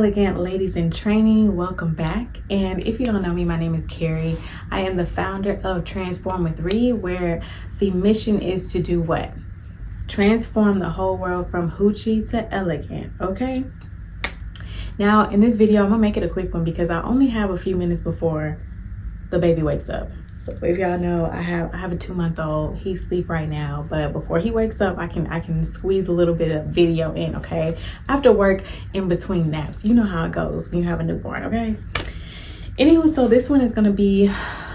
elegant ladies in training, welcome back. And if you don't know me, my name is Carrie. I am the founder of Transform with Ree, where the mission is to do what? Transform the whole world from hoochie to elegant, okay? Now in this video, I'm gonna make it a quick one because I only have a few minutes before the baby wakes up. So if y'all know, I have a 2-month-old. He's asleep right now, but before he wakes up, I can squeeze a little bit of video in, okay? After work, in between naps. You know how it goes when you have a newborn, okay? Anywho, so this one is gonna be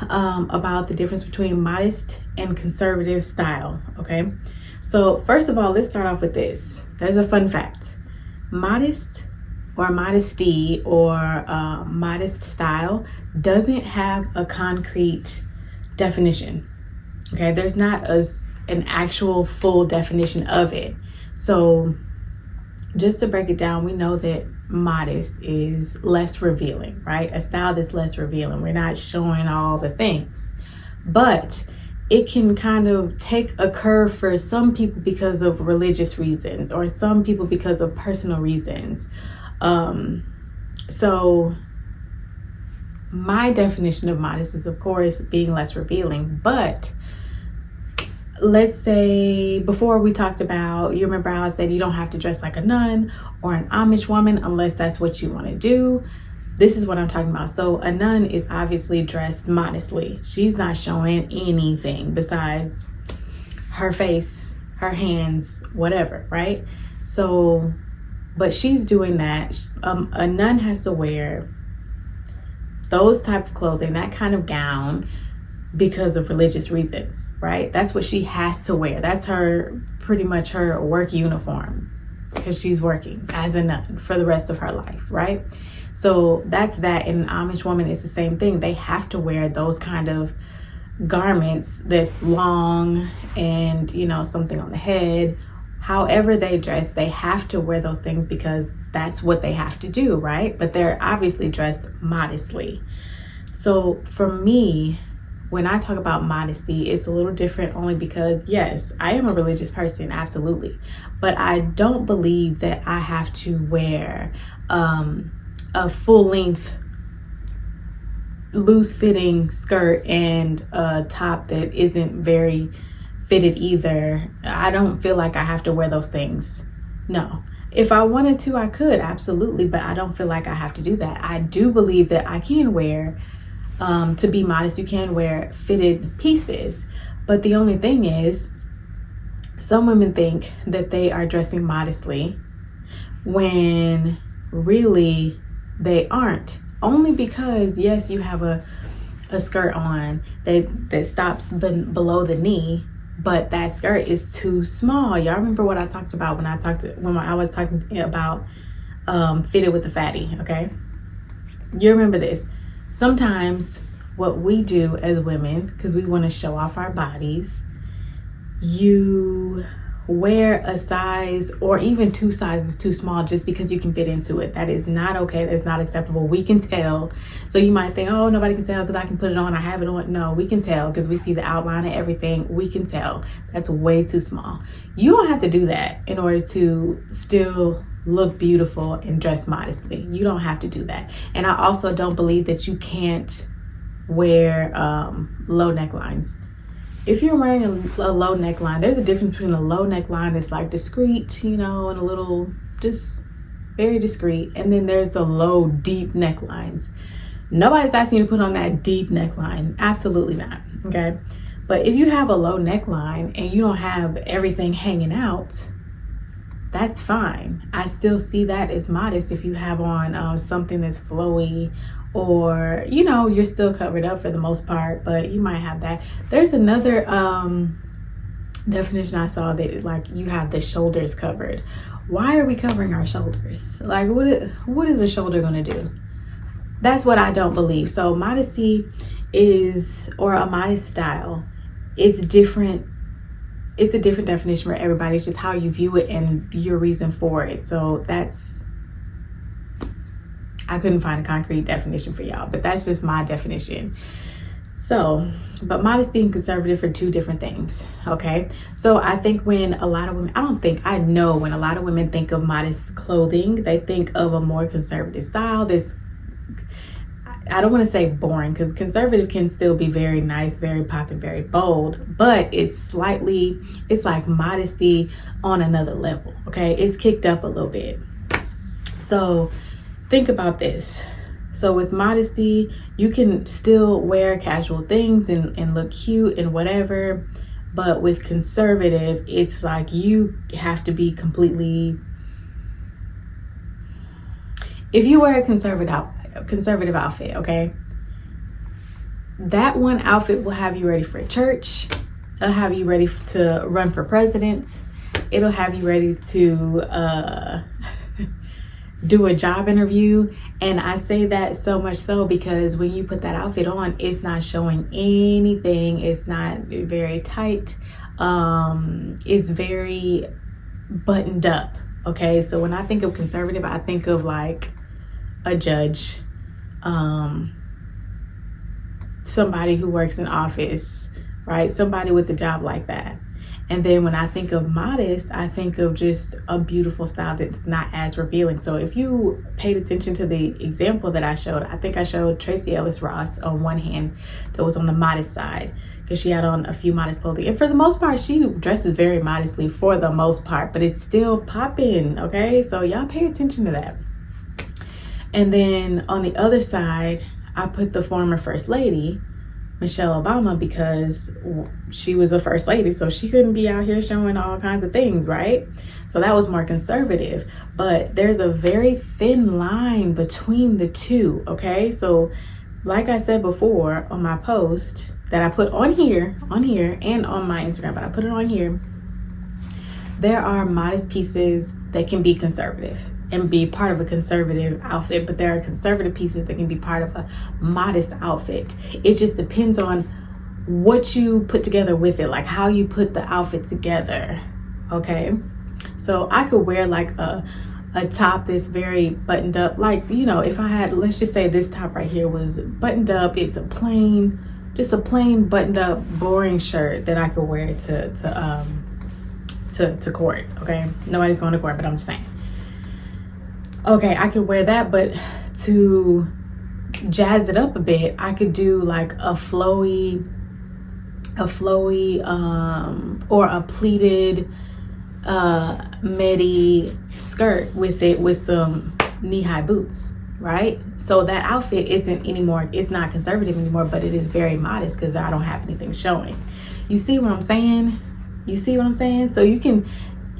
about the difference between modest and conservative style, okay? So first of all, let's start off with this. There's a fun fact. Modest or modesty or modest style doesn't have a concrete definition, okay? There's not an actual full definition of it. So just to break it down, we know that modest is less revealing, right? A style that's less revealing. We're not showing all the things, but it can kind of take a curve for some people because of religious reasons or some people because of personal reasons. So my definition of modest is, of course, being less revealing. But let's say before we talked about, you remember how I said you don't have to dress like a nun or an Amish woman unless that's what you want to do. This is what I'm talking about. So a nun is obviously dressed modestly. She's not showing anything besides her face, her hands, whatever, right? So, but she's doing that. A nun has to wear those type of clothing, that kind of gown, because of religious reasons, right? That's what she has to wear. That's her, pretty much her work uniform, because she's working as a nun for the rest of her life, right? So that's that. And an Amish woman is the same thing. They have to wear those kind of garments that's long and, you know, something on the head. However they dress, they have to wear those things because that's what they have to do, right? But they're obviously dressed modestly. So for me, when I talk about modesty, it's a little different only because, yes, I am a religious person, absolutely. But I don't believe that I have to wear a full-length, loose-fitting skirt and a top that isn't very fitted either. I don't feel like I have to wear those things. No. If I wanted to, I could, absolutely, but I don't feel like I have to do that. I do believe that I can wear, to be modest, you can wear fitted pieces, but the only thing is, some women think that they are dressing modestly when really they aren't. Only because, yes, you have a skirt on that stops below the knee, but that skirt is too small. Y'all remember what I talked about when I was talking about fitted with the fatty, okay? You remember this. Sometimes what we do as women, because we want to show off our bodies, you wear a size or even 2 sizes too small just because you can fit into it. That is not okay. That's not acceptable. We can tell. So you might think, oh, nobody can tell because I can put it on, I have it on. No, we can tell because we see the outline and everything. We can tell. That's way too small. You don't have to do that in order to still look beautiful and dress modestly. You don't have to do that. And I also don't believe that you can't wear low necklines. If you're wearing a low neckline, there's a difference between a low neckline that's like discreet, you know, and a little just very discreet, and then there's the low deep necklines. Nobody's asking you to put on that deep neckline, absolutely not, okay? But if you have a low neckline and you don't have everything hanging out, that's fine. I still see that as modest if you have on something that's flowy, or, you know, you're still covered up for the most part, but you might have that. There's another definition I saw that is like you have the shoulders covered. Why are we covering our shoulders? Like, what is the shoulder gonna do? That's what I don't believe. So modesty is, or a modest style, is different. It's a different definition for everybody. It's just how you view it and your reason for it. So I couldn't find a concrete definition for y'all, but that's just my definition. So, but modesty and conservative are two different things, okay? So I think when a lot of women, I know when a lot of women think of modest clothing, they think of a more conservative style. I don't want to say boring, because conservative can still be very nice, very popping, very bold, but it's like modesty on another level, okay? It's kicked up a little bit. So think about this. So with modesty, you can still wear casual things and look cute and whatever. But with conservative, it's like you have to be completely, if you wear a conservative outfit, okay, that one outfit will have you ready for church. It'll have you ready to run for president. It'll have you ready to do a job interview. And I say that so much so because when you put that outfit on, it's not showing anything. It's not very tight. It's very buttoned up. Okay, so when I think of conservative, I think of like a judge, somebody who works in office, right? Somebody with a job like that. And then when I think of modest, I think of just a beautiful style that's not as revealing. So if you paid attention to the example that I showed, I think I showed Tracee Ellis Ross on one hand that was on the modest side, because she had on a few modest clothing. And for the most part, she dresses very modestly for the most part, but it's still popping, okay? So y'all pay attention to that. And then on the other side, I put the former First Lady, Michelle Obama, because she was a first lady, so she couldn't be out here showing all kinds of things, right? So that was more conservative. But there's a very thin line between the two, okay? So like I said before on my post that I put on here and on my Instagram, but I put it on here, there are modest pieces that can be conservative and be part of a conservative outfit, but there are conservative pieces that can be part of a modest outfit. It just depends on what you put together with it, like how you put the outfit together, okay? So I could wear like a top that's very buttoned up, like, you know, if I had, let's just say this top right here was buttoned up, it's just a plain buttoned up boring shirt that I could wear to court, okay? Nobody's going to court, but I'm just saying. Okay, I could wear that, but to jazz it up a bit, I could do like a flowy or a pleated midi skirt with it, with some knee-high boots, right? So that outfit it's not conservative anymore, but it is very modest because I don't have anything showing. You see what I'm saying? So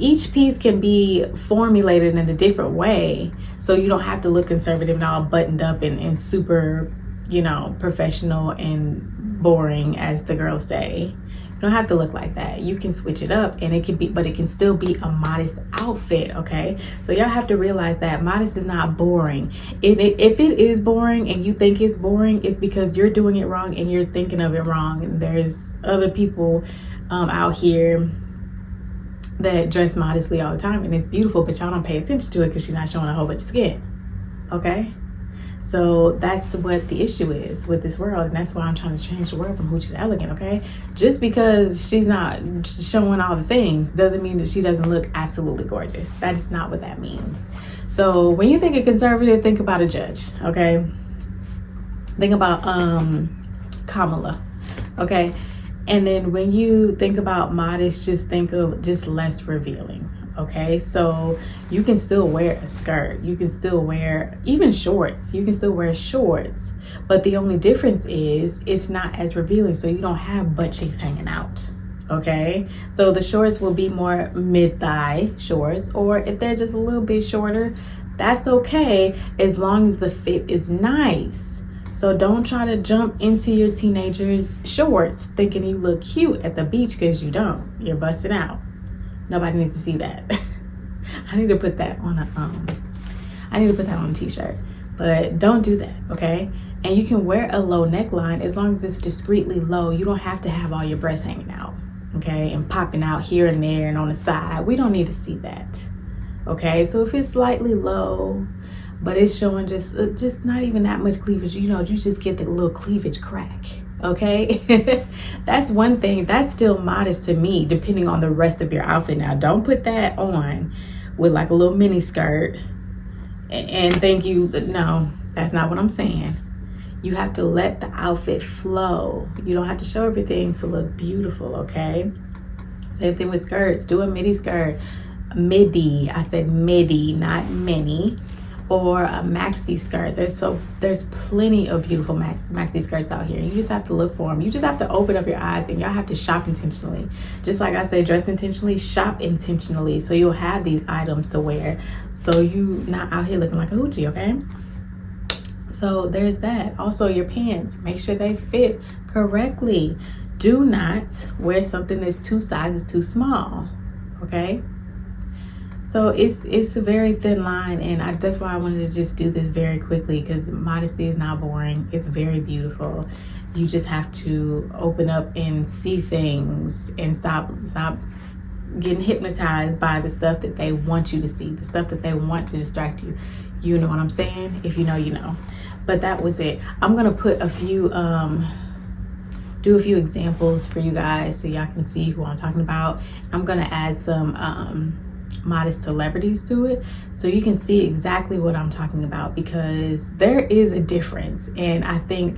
each piece can be formulated in a different way, so you don't have to look conservative and all buttoned up and super, you know, professional and boring, as the girls say. You don't have to look like that. You can switch it up, and it can still be a modest outfit, okay? So y'all have to realize that modest is not boring. If it is boring and you think it's boring, it's because you're doing it wrong and you're thinking of it wrong. And there's other people out here that dress modestly all the time, and it's beautiful, but y'all don't pay attention to it because she's not showing a whole bunch of skin, okay? So that's what the issue is with this world, and that's why I'm trying to change the world from hoochie to elegant, okay? Just because she's not showing all the things doesn't mean that she doesn't look absolutely gorgeous. That is not what that means. So when you think of conservative, think about a judge, okay? Think about Kamala, okay? And then when you think about modest, just think of just less revealing, okay? So you can still wear a skirt. You can still wear even shorts. You can still wear shorts. But the only difference is it's not as revealing, so you don't have butt cheeks hanging out, okay? So the shorts will be more mid-thigh shorts, or if they're just a little bit shorter, that's okay as long as the fit is nice. So don't try to jump into your teenager's shorts thinking you look cute at the beach, because you don't. You're busting out. Nobody needs to see that. I need to put that on a t-shirt. But don't do that, okay? And you can wear a low neckline as long as it's discreetly low. You don't have to have all your breasts hanging out, okay? And popping out here and there and on the side. We don't need to see that, okay? So if it's slightly low, but it's showing just not even that much cleavage, you know, you just get the little cleavage crack, Okay. That's one thing that's still modest to me, depending on the rest of your outfit. Now don't put that on with like a little mini skirt and think you, no, that's not what I'm saying. You have to let the outfit flow. You don't have to show everything to look beautiful. Okay. Same thing with skirts. Do a midi skirt. Midi, I said midi, not mini. Or a maxi skirt. There's plenty of beautiful maxi skirts out here. You just have to look for them. You just have to open up your eyes, and y'all have to shop intentionally. Just like I say, dress intentionally, shop intentionally, so you'll have these items to wear, so you not out here looking like a hoochie. Okay, so there's that. Also, your pants, make sure they fit correctly. Do not wear something that's 2 sizes too small. Okay, so it's a very thin line, and that's why I wanted to just do this very quickly, because modesty is not boring. It's very beautiful. You just have to open up and see things and stop getting hypnotized by the stuff that they want you to see, the stuff that they want to distract you. You know what I'm saying? If you know, you know. But that was it. I'm gonna put a few do a few examples for you guys so y'all can see who I'm talking about. I'm gonna add some modest celebrities to it so you can see exactly what I'm talking about, because there is a difference, and I think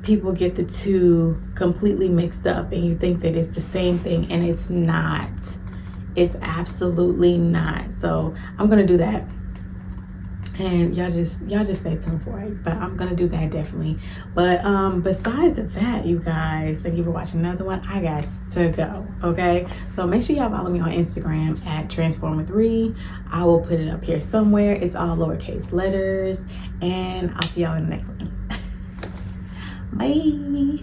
people get the two completely mixed up, and you think that it's the same thing, and it's not. It's absolutely not. So I'm gonna do that, and y'all just stay tuned for it. But I'm gonna do that definitely. But besides that, you guys, thank you for watching another one. I got to go. Okay, so make sure y'all follow me on Instagram at Transform3. I will put it up here somewhere. It's all lowercase letters, and I'll see y'all in the next one. Bye.